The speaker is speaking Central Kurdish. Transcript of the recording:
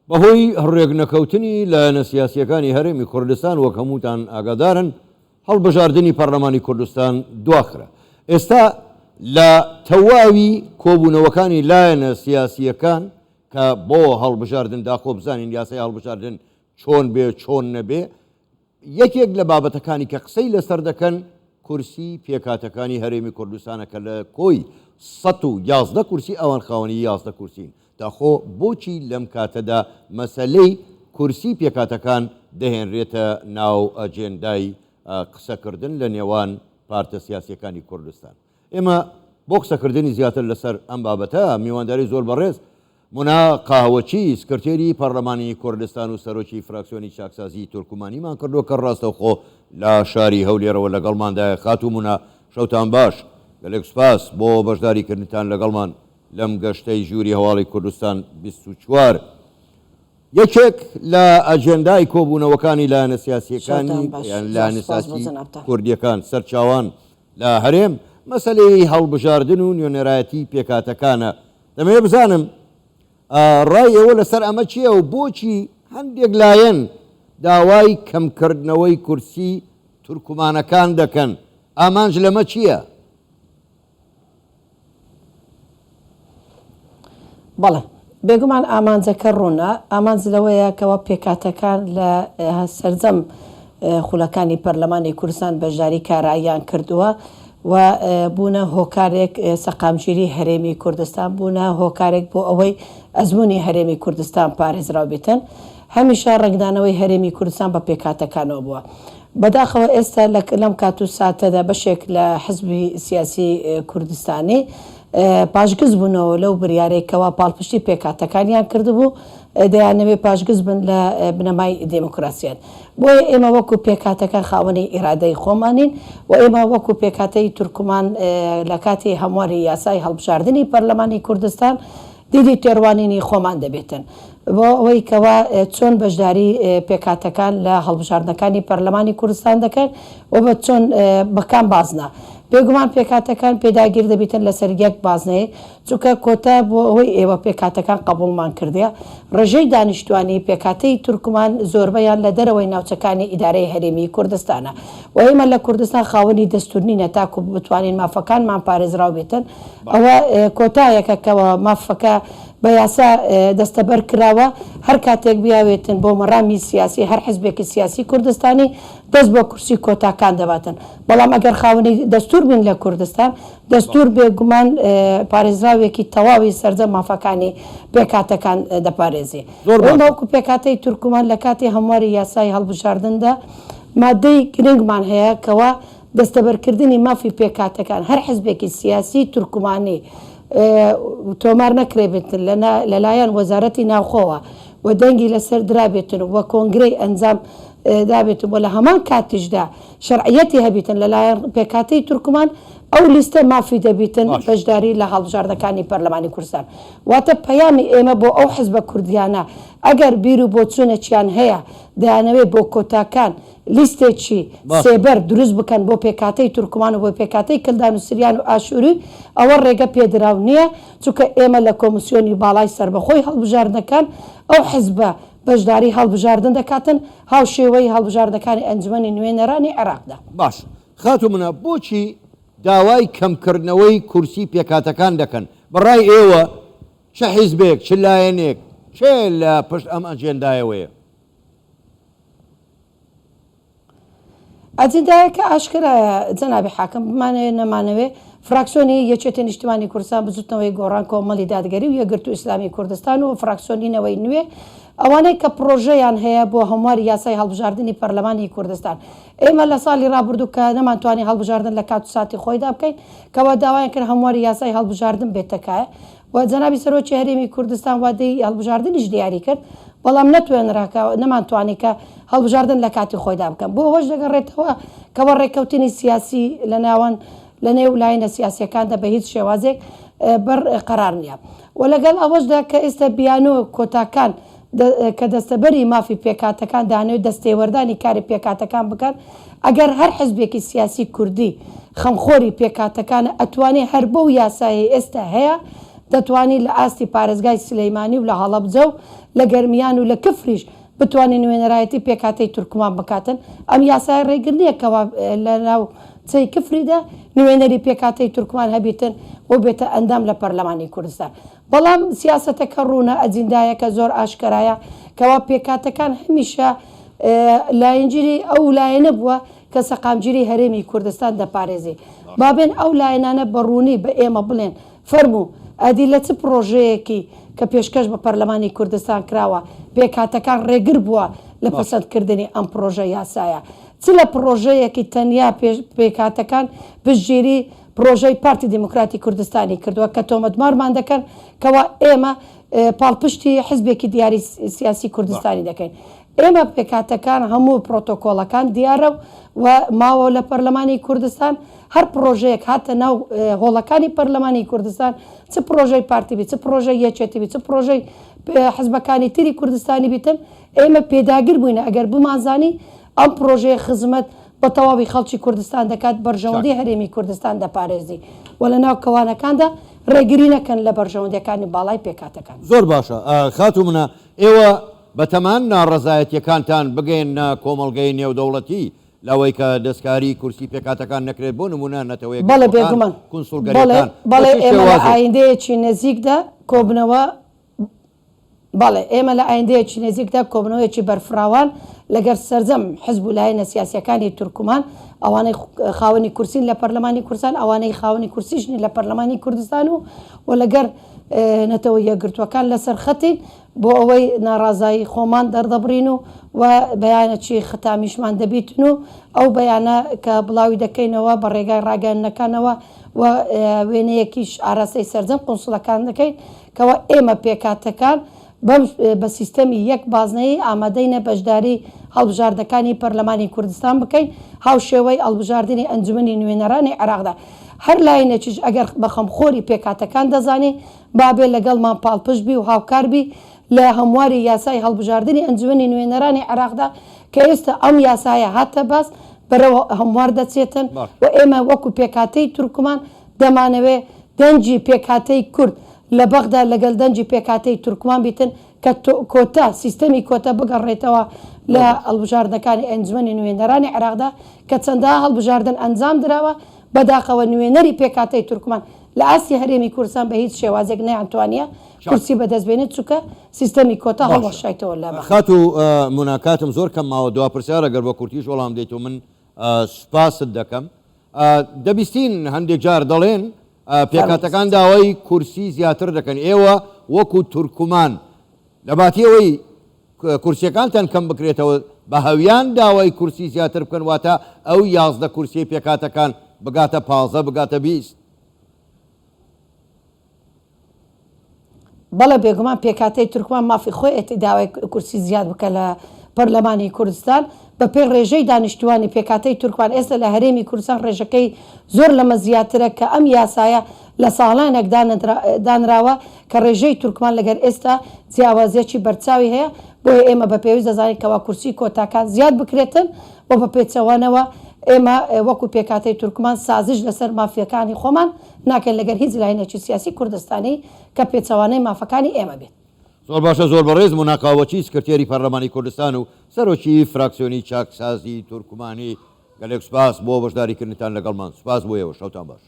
بەهۆی هەڕێک نەکەوتنی لایەنە سیاسیەکانی هەرێمی کوردستان وەک هەمووتان ئاگادارن هەڵبژاردننی پەرلەمانی کوردستان دواخرا. ئێستا لە تەواوی کۆبوونەوەکانی لایەنە سیاسیەکان کە بۆ هەڵبژاردن داخۆ بزانین یاسای هەڵبژاردن چۆن بێ چۆن نەبێ، یەکێک لە بابەتەکانی کە قسەی لەسەر دەکەن کورسی پێکاتەکانی هەرێمی کوردستانە کە لە کۆی 111 کورسی ئەوان خاوەنی 11 کورسین داخۆ بۆچی لەم کاتەدا مەسەلەی کورسی پێکاتەکان دەهێنرێتە ناو ئەجێندای قسەکردن لە نێوان پارتە سیاسیەکانی کوردستان. ئێمە بۆ قسەکردنی زیاتر لەسەر ئەم بابەتە میوانداری زۆر بەڕێز مونا قاوەچی سکرتێری پەرلەمانی کوردستان و سەرۆکی فراکسیۆنی چاکسازی تورکمانیمان کردووە کە ڕاستەوخۆ لە شاری هەولێرەوە لەگەڵماندایە. خاتومونە شەوتان باش، گەلێک سوپاس بۆ بەشداریکردنتان لەگەڵمان لەم گەشتەی ژووری هەواڵی کوردستان 24. یەکێک لە ئەجێندای کۆبوونەوەکانی لایەنە سیاسیەکانی لایەنە سیاسی کوردیەکان سەرچاوان لە هەرێم مەسەلەی هەڵبژاردن و نوێنەرایەتی پێکاتەکانە. دەمەوێت بزانم ڕای ئێوە لەسەر ئەمە چییە و بۆچی هەندێک لایەن داوای کەمکردنەوەی کورسی تورکمانەکان دەکەن؟ ئامانج لەمە چییە؟ بەڵێ بێگومان ئامانجەکە ڕوونە. ئامانج لەوەیە کەەوە پێکاتەکان لە سەرجەم خولەکانی پەرلەمانی کوردستان بەشداری کاراییان کردووە و بوونە هۆکارێک سەقامگیری هەرێمی کوردستان، بوونە هۆکارێک بۆ ئەوەی ئەزمموی هەرێمی کوردستان پارێزراو بێتن. هەمیشە ڕنگدانەوەی هەرێمی کوردستان بە پێکاتەکانەوە بووە. بەداخەوە ئێستا لەم کات و ساتەدا بەشێک لە حزبی سیاسی کوردستانی پاشگز بوونەوە لەو بریارێکەوە پاڵپشتی پێکاتەکانیان کردبوو دەیانەوێت پاشگز بن لە بنەمای دموکراسیان. بۆیە ئێمە وەکو پێکاتەکە خاوەنی ئیرادەی خۆمانین و ئێمە وەکو پێکاتەی تورکمان لە کاتی هەمواری یاسای هەڵبژاردننی پەرلەمانی کوردستان دیدی تێڕوانینی خۆمان دەبێتن بۆ ئەوەی کەوا چۆن بەشداری پێکاتەکان لە هەڵبژاردنەکانی پەرلەمانی کوردستان دەکەن و بە چۆن بەکان بازنە. بێگومان پێکاتەکان پێداگیر دەبیتن لەسەر یەک بازنەیە چونکە کۆتا بۆ ئەوەی ئێوە پێکاتەکان قبولمان کردیا. ڕێژەی دانیشتوانی پێکاتەی تورکمان زۆربەیان لە دەرەوەی ناوچەکانی ئیدارەی هەرێمی کوردستانە و ئێمە لە کوردستان خاوەنی دەستورنینە تاکو بتوانین مافەکانمان پارێزراو بێتن. ئەوە کۆتایەکە کەەوە مافەکە بە یاسا دەستەبەر کراوە هەر کاتێک بیاوێتن بۆ مەڕامی سیاسی هەر حزبێکی سیاسی کوردستانی دەست بۆ کورسی کۆتاکان دەباتن. بەڵام ئەگەر خاوەنی دەستور بین لە کوردستان دەستور بێگومان پارێزراوێکی تەواوی سەرجەم مافەکانی پێکاتەکان دەپارێزی. وەکو پێکاتەی تورکمان لە کاتی هەمواری یاسای هەڵبژاردندا مادەی گرنگمان هەیە کەوا دەستەبەرکردنی مافی پێکاتەکان هەر حزبێکی سیاسی تورکمانی تۆمار نەکرێبێتن لەلایەن وەزارەتی ناوخۆوە و دەنگی لەسەر درابێتن وە کۆنگرەی ئەنجام دابێتن بۆ لە هەمان کاتیشدا شەرعیەتی هەبیتن لەلایەن پێکاتەی تورکمان ئەو لیستە مافی دەبیتن بەشداری لە هەڵبژاردنەکانی پەرلەمانی کوردستان. واتە پەیامی ئێمە بۆ ئەو حزبە کوردیانە ئەگەر بیر و بۆ چوونەچیان هەیە دەیانەوێت بۆ کۆتاکان لیستێکی سێبەر دروست بکەن بۆ پێکاتەی تورکمان و بۆ پێکاتەی کلدان و سریان و ئاشووری ئەوە ڕێگە پێدراو نییە چونکە ئێمە لە کۆمسیۆنی باڵای سربەخۆی هەڵبژاردنەکان ئەو حزبە بەشداری هەڵبژاردن دەکاتن هاو شێوەی هەڵبژاردنەکانی ئەنجومەنی نوێنەرانی عێراقدا. باش خاتومونە بۆچی داوای کەمکردنەوەی کورسی پێکاتەکان دەکەن؟ بەڕای ئێوە چه حیزبێک چ لایەنێک چێ لە پشت ئەم ئەجێندایەوەیە؟ ئەجێندایەکە ئاشکرایە جەنابی حاکم بمانەوێت نەمانەوێت فراکسیۆنی یەکێتی نیشتیمانی کوردستان بزوتنەوەی گۆڕان کۆمەڵی دادگەری و یەکگرتو ئیسلامی کوردستان و فراکسیۆنینەوەی نوێ ئەوانەی کە پرۆژەیان هەیە بۆ هەمواری یاسای هەڵبژاردننی پەرلەمانی کوردستان. ئێمە لە ساڵی ڕابردوو کە نەمانتوانی هەڵبژاردن لە کات و ساتی خۆیدا بکەین کەەوە داوایان کرد هەمواری یاسای هەڵبژاردن بێتەکایە و جەنابی سەرۆکی هەرێمی کوردستان وادەی هەڵبژاردننیش دیاری کرد بەڵام نەتوێنراکە نەمانتوانی کە هەڵبژاردن لە کاتی خۆیدا بکەم بۆ ئەوەش دەگەڕێتەوە کەەوە ڕێککەوتنی سیاسی لە ناوان لە نێو لایەنە سیاسیەکاندا بە هیچ شێوازێک بەرقەرار نییە و لەگەڵ ئەوەشدا کە ئێستا بیانۆ کۆتاکان کە دەستەبەری مافی پێکاتەکان دانەوێت دەستێوەردانی کاری پێکاتەکان بکەن ئەگەر هەر حزبێکی سیاسی کوردی خەمخۆری پێکاتەکانە ئەتوانێت هەر بەو یاسایی ئێستا هەیە دەتوانین لە ئاستی پارێزگای سلەیمانی و لە هەڵەبجە و لە گەرمیان و لە کفریش بتوانین نوێنەرایەتی پێکاتەی تورکمان بکاتن. ئەم یاسای ڕێگر نییە کەوا لە ناو چەی کفریدا نوێنەری پێکاتەی تورکمان هەبیتن بۆ بێتە ئەندام لە پەرلەمانی کوردستان. بەڵام سیاسەتەکە ڕوونە ئەجیندایەکە زۆر ئاشکرایە کەوا پێکاتەکان هەمیشە لاینگیری ئەو لایەنە بووە کە سەقامگیری هەرێمی کوردستان دەپارێزی. بابێن ئەو لایەنانە بەڕوونی بە ئێمە بڵێن فەرموو ئەدی لە چ پرۆژەیەکی کە پێشکەش بە پەرلەمانی کوردستان کراوە پێکاتەکان ڕێگر بووە لە پەسەندکردنی ئەم پرۆژە یاسایە، چ لە پرۆژەیەکی تەنیا پێکاتەکان پشتگیری پرۆژەی پارتی دیموکراتی کوردستانی کردووە کە تۆمەتمارمان دەکەن کەوا ئێمە پاڵپشتی حزبێکی دیاری سیاسی کوردستانی دەکەین. ئێمە پێکاتەکان هەموو پرۆتۆکۆڵەکان دیارە و ماوە لە پەرلەمانی کوردستان هەر پرۆژەیەک هاتە ناو هۆڵەکانی پەرلەمانی کوردستان چ پرۆژەی پارتی بی چ پرۆژەی یەکێتی بی چ پرۆژەی حزبەکانی تری کوردستانی بیتن ئێمە پێداگر بووینە ئەگەر بمانزانی ئەم پرۆژەیە خزمەت بە تەواوی خەڵکی کوردستان دەکات بەرژەوەندی هەرێمی کوردستان دەپارێزی و لە ناو کەوانەکاندا ڕێگری نەکەن لە بەرژەوەندەکانی باڵای پێکاتەکان. زۆر باشە خاتو منە ئێوە بەتەمان ناڕەزایەتیەکانتان بگەین کۆمەڵگەی نێودەوڵەتی لەوەی کە دەستکاری کورسی پێکاتەکان نەکرێت بۆ نمونە نەتەوەی بەڵێ بێگومان کنسولگەریەکان بەڵێ ئێمە لە ئایندەیەکی نزیکدا کۆبنەوە بەڵێ ئێمە لە ئایندەیەکی نزیکدا کۆبنەوەیەکی بەرفراوان لەگەر سەرجەم حزب و لایەنە سیاسیەکانی تورکمان ئەوانەی خاوەنی کورسین لە پەرلەمانی کوردستان ئەوانەی خاوەنی کورسیشنی لە پەرلەمانی کوردستان و لەگەر نەتەوە یەکگرتوەکان لەسەر خەتین بۆ ئەوەی ناڕازایی خۆمان دەردەبڕین و بەیانەکی ختامیشمان دەبیتن و ئەو بەیانە کە بڵاوی دەکەینەوە بە ڕێگای ڕاگەنەکانەوە و وێنەیەکیش ئاراستەی سەرجەم قونسڵەکان دەکەین کەەوە ئێمە پێکاتەکان بە سیستەمی یەک بازنەیە ئامادەینە بەشداری هەڵبژاردنەکانی پەرلەمانی کوردستان بکەین هاو شێوەی هەڵبژاردننی ئەنجومەنی نوێنەرانی عێراقدا هەر لایەنێکیش ئەگەر بەخەمخۆری پێکاتەکان دەزانێ بابێ لەگەڵمان پاڵپشتبی و هاوکاربی لە هەمواری یاسای هەڵبژاردننی ئەنجومەنی نوێنەرانی عێراقدا کە ئێستا ئەم یاسایە هاتە باس بەرەوە هەموار دەچێتن و ئێمە وەکو پێکاتەی تورکمان دەمانەوێ دەنجی پێکاتەی کورد لە بەغدا لەگەڵ دەنجی پێکاتەی تورکمان بیتن کە کۆتا سیستەمی کۆتا بگەڕێتەوە لە هەڵبژاردنەکانی ئەنجومەنی نوێنەرانی عێراقدا کە چەندە هەڵبژاردن ئەنجام درراوە بەداخەوە نوێنەری پێکاتەی تورکمان لە ئاسی هەرێمی کوردستان بە هیچ شێوازێک نەیانتوانیە کورسی بەدەستبێنێت چووکە سیستەمی کۆتا هەڵوەشایتەوە لە خات و مناکاتم زۆر کەم ماوە دوا پرسیارە گەر بە کورتیش وەڵام دێت و من سوپاست دەکەم دەبیستین هەندێک جار دەڵێن پێکاتەکان داوای کورسی زیاتر دەکەن ئێوە وەکو تورکمان لە باتیەوەی کورسیەکانتان کەم بکرێتەوە بە هەویان داوای کورسی زیاتر بکەن واتە ئەو 11 کورسی پێکاتەکان بگاتە 15 بگاتە 20. بەڵێ بێگومان پێکاتەی تورکمان مافی خۆی ئێتی داوای کورسی زیاد بکە لە پەرلەمانی کوردستان بە پێی ڕێژەی دانیشتوانی پێکاتەی تورکمان ئێستا لە هەرێمی کوردستان ڕێژەکەی زۆر لەمە زیاترە کە ئەم یاسایە لە ساڵانێک دانراوە کە ڕێژەی تورکمان لەگەر ئێستا جیاوازیەکی بەرچاوی هەیە بۆیە ئێمە بە پێویست دەزانین کەوا کورسی کۆتاکان زیاد بکرێتن و بە پێچەوانەوە ئێمە وەکو پێکاتەی تورکمان سازش لەسەر مافیەکانی خۆمان ناکەین لەگەر هیچ لاینێکی سیاسی کوردستانی کە پێچەوانەی مافەکانی ئێمە بێت. زۆر باشە زۆر بەڕێز موناقاوەچی سکرتێری پەرلەمانی کوردستان و سەرۆکی فراکسیۆنی چاکسازی تورکمانی گەلێک سوپاس بۆ بەشداریکردنتان لەگەڵمان سوپاس بۆ ئێوە شەوتان باش.